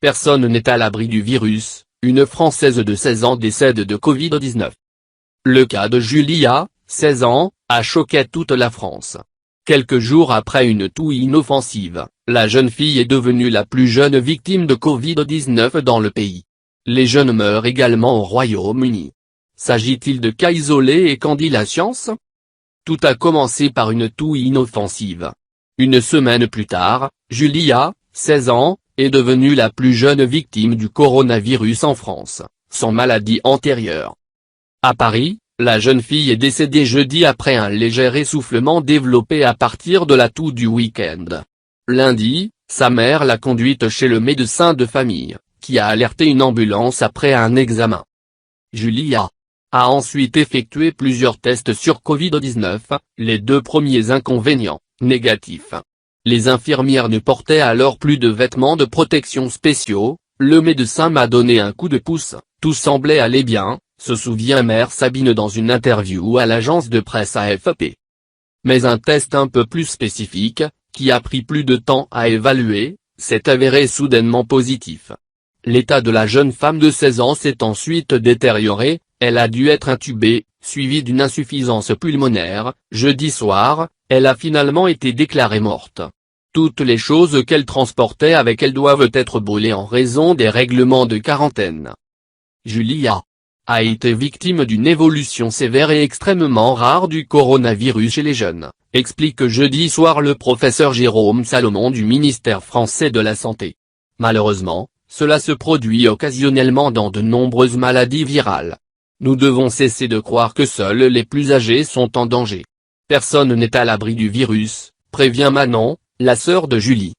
Personne n'est à l'abri du virus, une Française de 16 ans décède de Covid-19. Le cas de Julia, 16 ans, a choqué toute la France. Quelques jours après une toux inoffensive, la jeune fille est devenue la plus jeune victime de Covid-19 dans le pays. Les jeunes meurent également au Royaume-Uni. S'agit-il de cas isolés et qu'en dit la science? Tout a commencé par une toux inoffensive. Une semaine plus tard, Julia, 16 ans, est devenue la plus jeune victime du coronavirus en France, sans maladie antérieure. À Paris, la jeune fille est décédée jeudi après un léger essoufflement développé à partir de la toux du week-end. Lundi, sa mère l'a conduite chez le médecin de famille, qui a alerté une ambulance après un examen. Julia a ensuite effectué plusieurs tests sur Covid-19, les deux premiers inconvénients, négatifs. Les infirmières ne portaient alors plus de vêtements de protection spéciaux, le médecin m'a donné un coup de pouce, tout semblait aller bien, se souvient Mère Sabine dans une interview à l'agence de presse AFP. Mais un test un peu plus spécifique, qui a pris plus de temps à évaluer, s'est avéré soudainement positif. L'état de la jeune femme de 16 ans s'est ensuite détérioré, elle a dû être intubée, suivie d'une insuffisance pulmonaire, jeudi soir, elle a finalement été déclarée morte. Toutes les choses qu'elle transportait avec elle doivent être brûlées en raison des règlements de quarantaine. Julia a été victime d'une évolution sévère et extrêmement rare du coronavirus chez les jeunes, explique jeudi soir le professeur Jérôme Salomon du ministère français de la Santé. Malheureusement, cela se produit occasionnellement dans de nombreuses maladies virales. Nous devons cesser de croire que seuls les plus âgés sont en danger. Personne n'est à l'abri du virus, prévient Manon, la sœur de Julie.